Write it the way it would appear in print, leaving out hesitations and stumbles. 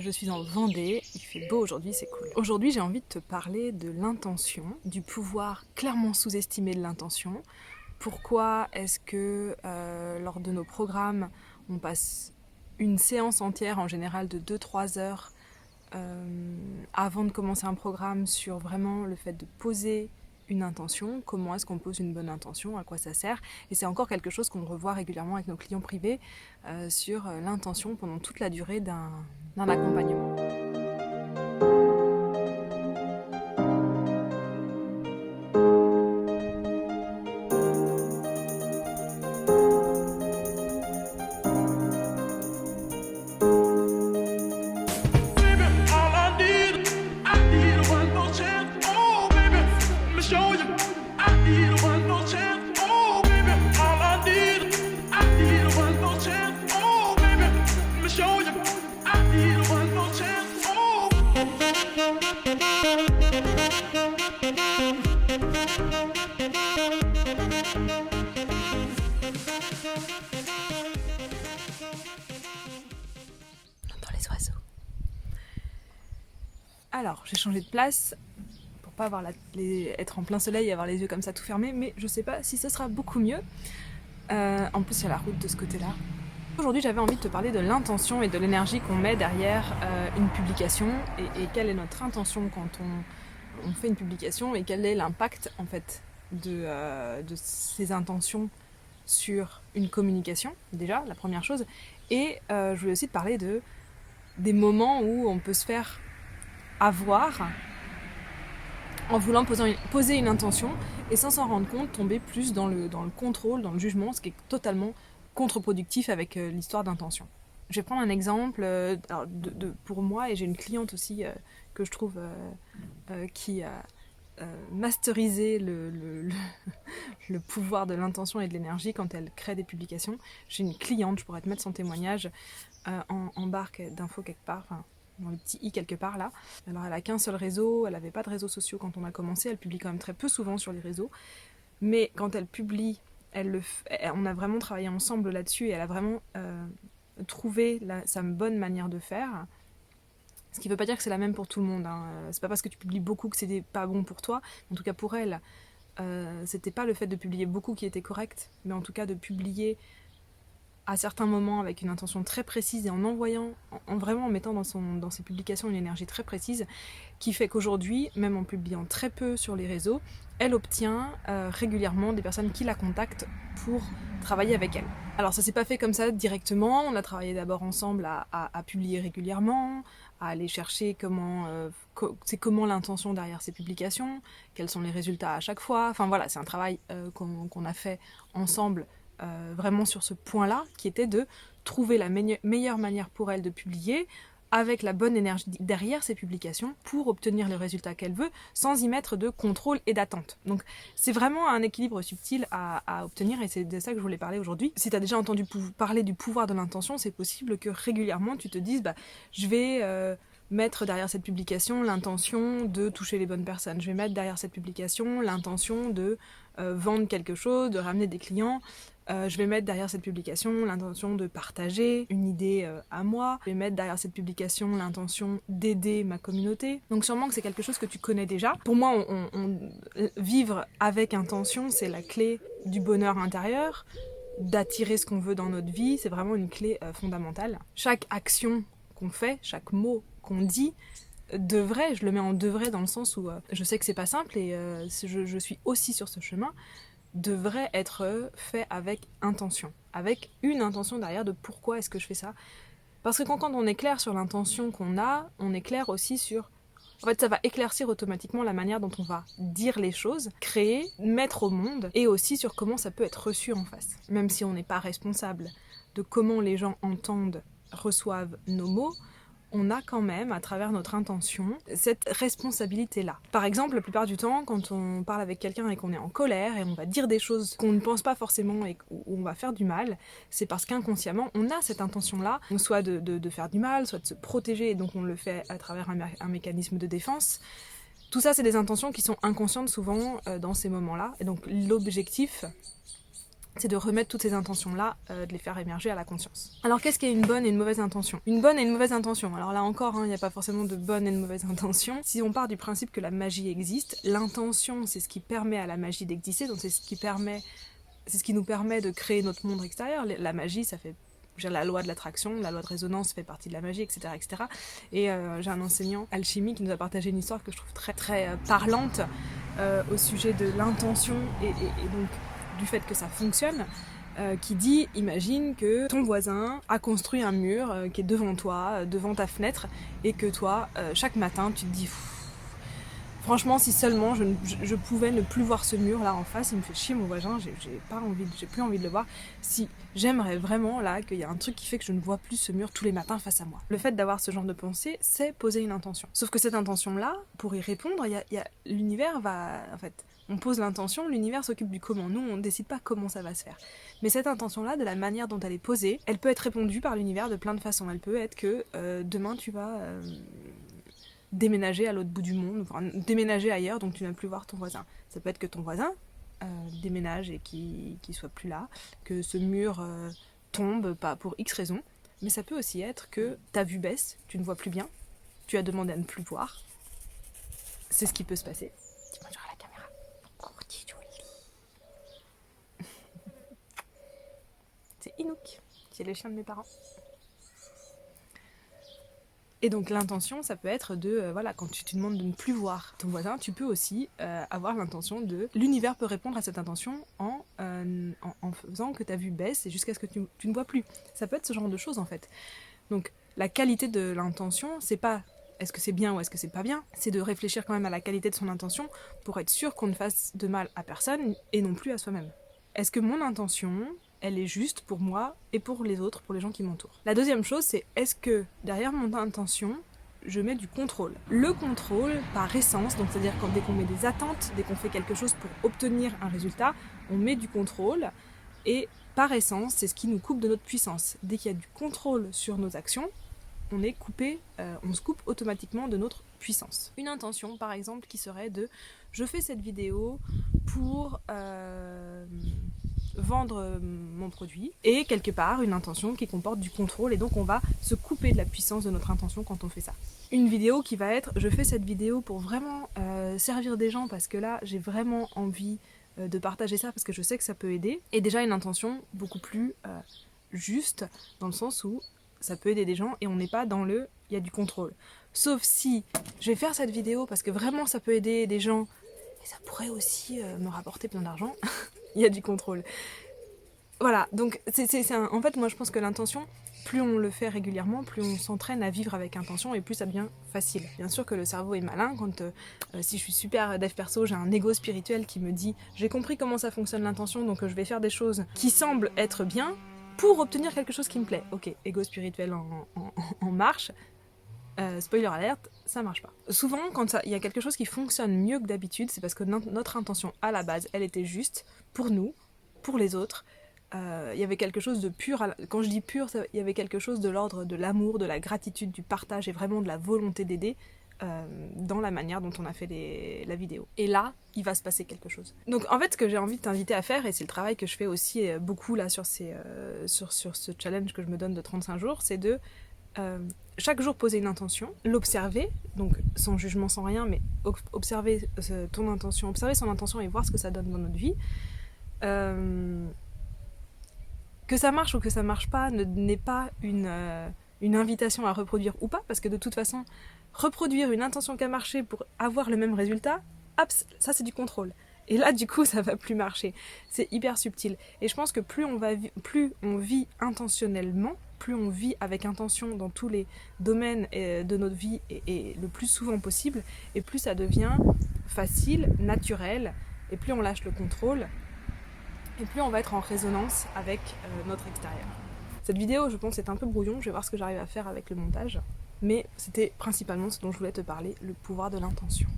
Je suis en Vendée, il fait beau aujourd'hui, c'est cool. Aujourd'hui, j'ai envie de te parler de l'intention, du pouvoir clairement sous-estimé de l'intention. Pourquoi est-ce que lors de nos programmes, on passe une séance entière, en général de 2-3 heures, avant de commencer un programme sur vraiment le fait de poser une intention, comment est-ce qu'on pose une bonne intention, à quoi ça sert. Et c'est encore quelque chose qu'on revoit régulièrement avec nos clients privés sur l'intention pendant toute la durée d'un accompagnement. Dans les oiseaux. Alors, j'ai changé de place pour pas avoir être en plein soleil et avoir les yeux comme ça tout fermés, mais je sais pas si ce sera beaucoup mieux. En plus, il y a la route de ce côté-là. Aujourd'hui, j'avais envie de te parler de l'intention et de l'énergie qu'on met derrière une publication et quelle est notre intention quand on fait une publication et quel est l'impact en fait de ces intentions sur une communication, déjà, la première chose. Et je voulais aussi te parler des moments où on peut se faire avoir en voulant poser une intention et sans s'en rendre compte, tomber plus dans le contrôle, dans le jugement, ce qui est totalement contre-productif avec l'histoire d'intention. Je vais prendre un exemple pour moi, et j'ai une cliente aussi que je trouve qui a masterisé le pouvoir de l'intention et de l'énergie quand elle crée des publications. J'ai une cliente, je pourrais te mettre son témoignage en barre d'infos quelque part, enfin, dans le petit i quelque part là. Alors elle a qu'un seul réseau, elle n'avait pas de réseaux sociaux quand on a commencé, elle publie quand même très peu souvent sur les réseaux, mais quand elle publie, on a vraiment travaillé ensemble là-dessus et elle a vraiment trouvé sa bonne manière de faire. Ce qui ne veut pas dire que c'est la même pour tout le monde, hein. C'est pas parce que tu publies beaucoup que c'était pas bon pour toi, en tout cas pour elle, c'était pas le fait de publier beaucoup qui était correct, mais en tout cas de publier à certains moments avec une intention très précise et en envoyant, vraiment en mettant dans ses publications une énergie très précise, qui fait qu'aujourd'hui, même en publiant très peu sur les réseaux, elle obtient régulièrement des personnes qui la contactent pour travailler avec elle. Alors ça s'est pas fait comme ça directement, on a travaillé d'abord ensemble à publier régulièrement, à aller chercher comment l'intention derrière ces publications, quels sont les résultats à chaque fois, enfin voilà, c'est un travail qu'on a fait ensemble vraiment sur ce point-là, qui était de trouver la meilleure manière pour elle de publier, avec la bonne énergie derrière ses publications, pour obtenir le résultat qu'elle veut, sans y mettre de contrôle et d'attente. Donc c'est vraiment un équilibre subtil à obtenir, et c'est de ça que je voulais parler aujourd'hui. Si tu as déjà entendu parler du pouvoir de l'intention, c'est possible que régulièrement tu te dises je vais mettre derrière cette publication l'intention de toucher les bonnes personnes. Je vais mettre derrière cette publication l'intention de vendre quelque chose, de ramener des clients. Je vais mettre derrière cette publication l'intention de partager une idée à moi. Je vais mettre derrière cette publication l'intention d'aider ma communauté. Donc sûrement que c'est quelque chose que tu connais déjà. Pour moi, vivre avec intention, c'est la clé du bonheur intérieur, d'attirer ce qu'on veut dans notre vie. C'est vraiment une clé fondamentale. Chaque action qu'on fait, chaque mot qu'on dit, je le mets en devrait dans le sens où je sais que c'est pas simple et je suis aussi sur ce chemin, devrait être fait avec intention, avec une intention derrière de pourquoi est-ce que je fais ça. Parce que quand on est clair sur l'intention qu'on a, on est clair aussi sur... En fait, ça va éclaircir automatiquement la manière dont on va dire les choses, créer, mettre au monde, et aussi sur comment ça peut être reçu en face. Même si on n'est pas responsable de comment les gens entendent, reçoivent nos mots, on a quand même, à travers notre intention, cette responsabilité-là. Par exemple, la plupart du temps, quand on parle avec quelqu'un et qu'on est en colère et on va dire des choses qu'on ne pense pas forcément et où on va faire du mal, c'est parce qu'inconsciemment, on a cette intention-là, soit de faire du mal, soit de se protéger, et donc on le fait à travers un mécanisme de défense. Tout ça, c'est des intentions qui sont inconscientes souvent dans ces moments-là. Et donc l'objectif, c'est de remettre toutes ces intentions-là, de les faire émerger à la conscience. Alors qu'est-ce qu'est une bonne et une mauvaise intention? Une bonne et une mauvaise intention, alors là encore, il n'y a pas forcément de bonne et de mauvaise intention. Si on part du principe que la magie existe, l'intention c'est ce qui permet à la magie d'exister, donc c'est ce qui nous permet de créer notre monde extérieur. La magie, ça fait... La loi de l'attraction, la loi de résonance fait partie de la magie, etc. etc. Et j'ai un enseignant alchimie qui nous a partagé une histoire que je trouve très, très parlante au sujet de l'intention et donc du fait que ça fonctionne, qui dit, imagine que ton voisin a construit un mur qui est devant toi, devant ta fenêtre, et que toi, chaque matin, tu te dis... Franchement, si seulement je pouvais ne plus voir ce mur là en face, il me fait chier mon voisin, j'ai plus envie de le voir. Si j'aimerais vraiment là qu'il y a un truc qui fait que je ne vois plus ce mur tous les matins face à moi. Le fait d'avoir ce genre de pensée, c'est poser une intention. Sauf que cette intention là, pour y répondre, l'univers va... En fait, on pose l'intention, l'univers s'occupe du comment. Nous, on ne décide pas comment ça va se faire. Mais cette intention-là, de la manière dont elle est posée, elle peut être répondue par l'univers de plein de façons. Elle peut être que demain tu vas... déménager à l'autre bout du monde, enfin, déménager ailleurs, donc tu n'as plus voir ton voisin. Ça peut être que ton voisin déménage et qu'il soit plus là, que ce mur tombe, pas pour X raisons, mais ça peut aussi être que ta vue baisse, tu ne vois plus bien, tu as demandé à ne plus voir. C'est ce qui peut se passer. Dis-moi à la caméra. C'est Inouk, c'est le chien de mes parents. Et donc l'intention, ça peut être de, voilà, quand tu te demandes de ne plus voir ton voisin, tu peux aussi avoir l'intention de... L'univers peut répondre à cette intention en faisant que ta vue baisse et jusqu'à ce que tu ne vois plus. Ça peut être ce genre de choses en fait. Donc la qualité de l'intention, c'est pas est-ce que c'est bien ou est-ce que c'est pas bien, c'est de réfléchir quand même à la qualité de son intention pour être sûr qu'on ne fasse de mal à personne et non plus à soi-même. Est-ce que mon intention... elle est juste pour moi et pour les autres, pour les gens qui m'entourent. La deuxième chose, c'est est-ce que derrière mon intention, je mets du contrôle. Le contrôle, par essence, donc c'est-à-dire quand dès qu'on met des attentes, dès qu'on fait quelque chose pour obtenir un résultat, on met du contrôle et par essence, c'est ce qui nous coupe de notre puissance. Dès qu'il y a du contrôle sur nos actions, on est coupé, on se coupe automatiquement de notre puissance. Une intention, par exemple, qui serait de « je fais cette vidéo pour... vendre mon produit » et quelque part une intention qui comporte du contrôle et donc on va se couper de la puissance de notre intention quand on fait ça. Une vidéo qui va être je fais cette vidéo pour vraiment servir des gens parce que là j'ai vraiment envie de partager ça parce que je sais que ça peut aider, et déjà une intention beaucoup plus juste dans le sens où ça peut aider des gens et on n'est pas dans le il y a du contrôle. Sauf si je vais faire cette vidéo parce que vraiment ça peut aider des gens et ça pourrait aussi me rapporter plein d'argent. Il y a du contrôle. Voilà, donc en fait moi je pense que l'intention, plus on le fait régulièrement, plus on s'entraîne à vivre avec intention et plus ça devient facile. Bien sûr que le cerveau est malin, quand si je suis super dev perso, j'ai un ego spirituel qui me dit j'ai compris comment ça fonctionne l'intention, donc je vais faire des choses qui semblent être bien pour obtenir quelque chose qui me plaît. Ok, ego spirituel en marche. Spoiler alerte, ça marche pas. Souvent, quand il y a quelque chose qui fonctionne mieux que d'habitude, c'est parce que notre intention à la base, elle était juste pour nous, pour les autres. Il y avait quelque chose de pur. Quand je dis pur, il y avait quelque chose de l'ordre de l'amour, de la gratitude, du partage et vraiment de la volonté d'aider dans la manière dont on a fait la vidéo. Et là, il va se passer quelque chose. Donc en fait, ce que j'ai envie de t'inviter à faire, et c'est le travail que je fais aussi beaucoup là sur ce challenge que je me donne de 35 jours, c'est de chaque jour poser une intention, l'observer, donc sans jugement, sans rien, mais observer ton intention, observer son intention et voir ce que ça donne dans notre vie. Que ça marche ou que ça marche pas n'est pas une invitation à reproduire ou pas, parce que de toute façon, reproduire une intention qui a marché pour avoir le même résultat, hop, ça c'est du contrôle. Et là, du coup, ça va plus marcher. C'est hyper subtil. Et je pense que plus on vit intentionnellement, plus on vit avec intention dans tous les domaines de notre vie et le plus souvent possible, et plus ça devient facile, naturel, et plus on lâche le contrôle, et plus on va être en résonance avec notre extérieur. Cette vidéo, je pense, est un peu brouillon, je vais voir ce que j'arrive à faire avec le montage, mais c'était principalement ce dont je voulais te parler, le pouvoir de l'intention.